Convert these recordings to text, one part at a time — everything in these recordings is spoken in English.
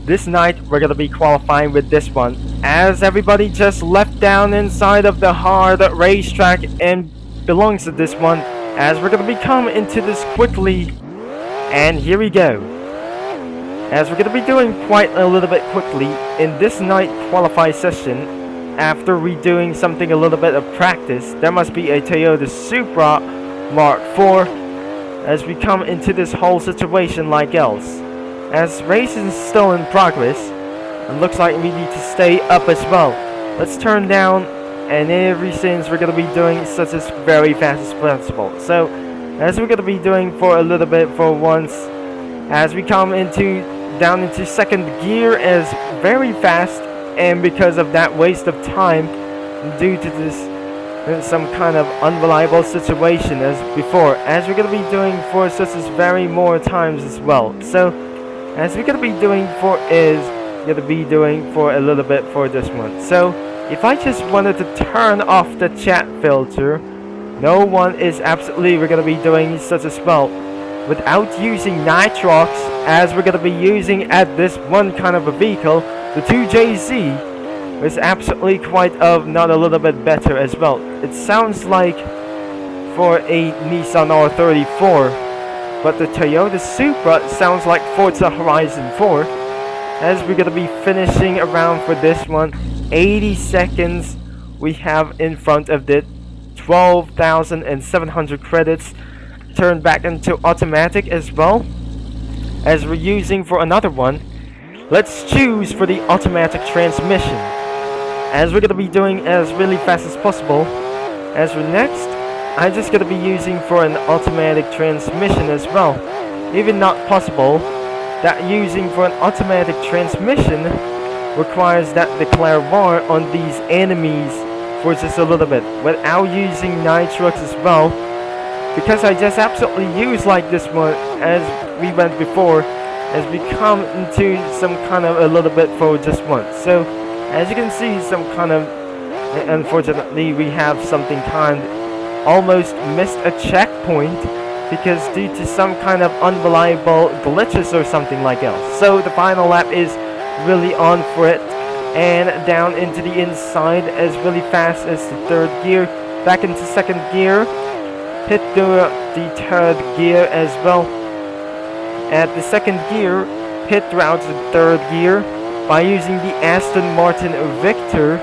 this night we're gonna be qualifying with this one, as everybody just left down inside of the hard racetrack and belongs to this one, as we're gonna be coming into this quickly. And here we go, as we're gonna be doing quite a little bit quickly in this night qualify session. After redoing something a little bit of practice, there must be a Toyota Supra Mark IV, as we come into this whole situation like else. As race is still in progress, and looks like we need to stay up as well. Let's turn down, and everything we're gonna be doing such as very fast as possible. So, as we're gonna be doing for a little bit for once, as we come down into second gear as very fast. And because of that waste of time due to this some kind of unreliable situation as before, as we're going to be doing for such as very more times as well. So as we're going to be doing for a little bit for this one. So if I just wanted to turn off the chat filter, no one is absolutely we're going to be doing such as well without using nitrox, as we're going to be using at this one kind of a vehicle. The 2JZ is absolutely quite not a little bit better as well. It sounds like for a Nissan R34, but the Toyota Supra sounds like Forza Horizon 4. As we're going to be finishing around for this one, 80 seconds we have in front of it, 12,700 credits, turned back into automatic as well, as we're using for another one. Let's choose for the automatic transmission, as we're going to be doing as really fast as possible. As for next, I'm just going to be using for an automatic transmission as well. Even not possible that using for an automatic transmission requires that the clairvoyant on these enemies for just a little bit without using nitrox as well, because I just absolutely use like this one as we went before, as we come into some kind of a little bit for just once. So as you can see, some kind of, unfortunately we have something almost missed a checkpoint because due to some kind of unreliable glitches or something like else. So the final lap is really on for it, and down into the inside as really fast as the third gear, back into second gear, hit the third gear as well. At the second gear, hit throughout the third gear by using the Aston Martin Victor,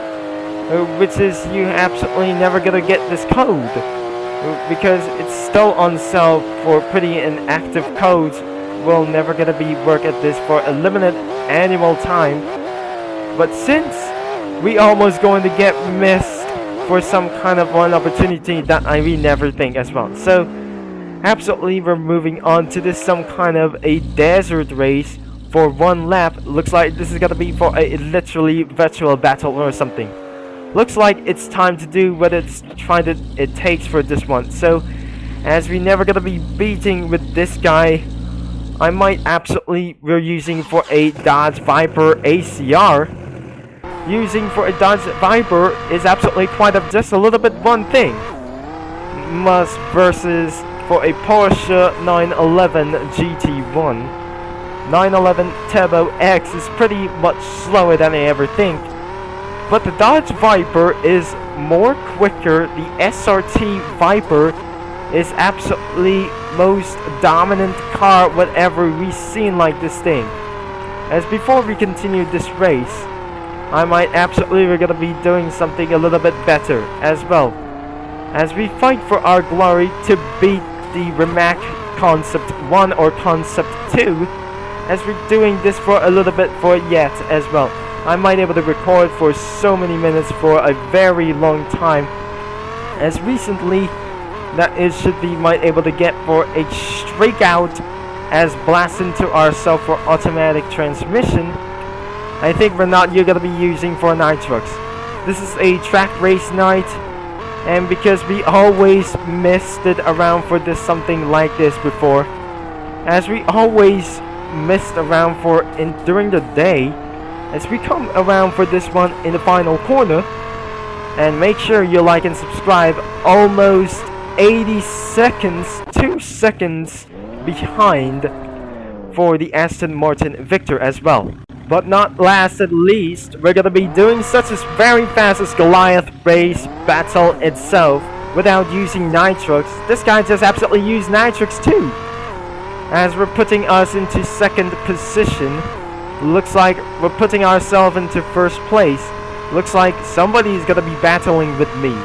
which is you absolutely never gonna get this code because it's still on sale for pretty inactive codes. Will never gonna be work at this for a limited annual time. But since we almost going to get missed for some kind of one opportunity that I will never think as well. So absolutely we're moving on to this some kind of a desert race for one lap. Looks like this is gonna be for a literally virtual battle or something. Looks like it's time to do what it takes for this one. So as we never gonna be beating with this guy, I might we're using for a Dodge Viper ACR. Using for a Dodge Viper is absolutely quite just a little bit one thing. Must versus for a Porsche 911 GT1. 911 Turbo X is pretty much slower than I ever think. But the Dodge Viper is more quicker. The SRT Viper is absolutely most dominant car whatever we've seen like this thing. As before we continue this race, I might we're gonna be doing something a little bit better as well, as we fight for our glory to beat the Rimac Concept 1 or Concept 2, as we're doing this for a little bit for yet as well. I might able to record for so many minutes for a very long time, as recently that should be might able to get for a strikeout as blast into ourselves for automatic transmission. I think you're gonna be using for nitrox. This is a track race night, and because we always missed it around for this something like this before, as we always missed around for during the day, as we come around for this one in the final corner. And make sure you like and subscribe. Almost 80 seconds, 2 seconds behind for the Aston Martin Victor as well. But not last at least, we're gonna be doing such as very fast as Goliath race battle itself without using Nitrox. This guy just absolutely used Nitrox too. As we're putting us into second position, looks like we're putting ourselves into first place. Looks like somebody's gonna be battling with me.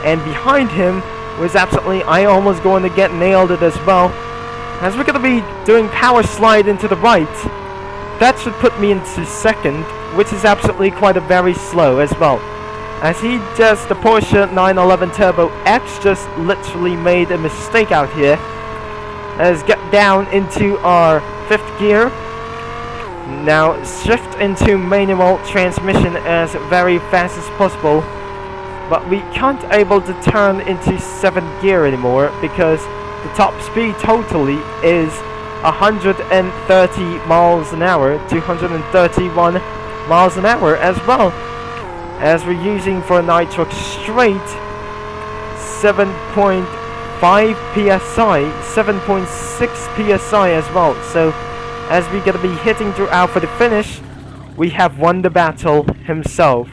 And behind him was absolutely, I almost going to get nailed it as well. As we're gonna be doing power slide into the right. That should put me into second, which is absolutely quite a very slow as well. As the Porsche 911 Turbo X just literally made a mistake out here. As get down into our 5th gear. Now shift into manual transmission as very fast as possible. But we can't able to turn into 7th gear anymore because the top speed totally is 130 miles an hour, 231 miles an hour as well. As we're using for a Nitrox straight 7.5 psi, 7.6 psi as well. So as we're gonna be hitting throughout for the finish, we have won the battle himself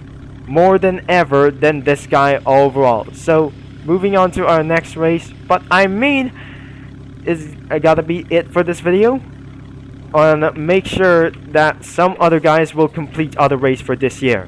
more than ever than this guy overall. So moving on to our next race, but I mean, is gotta be it for this video. And make sure that some other guys will complete other race for this year.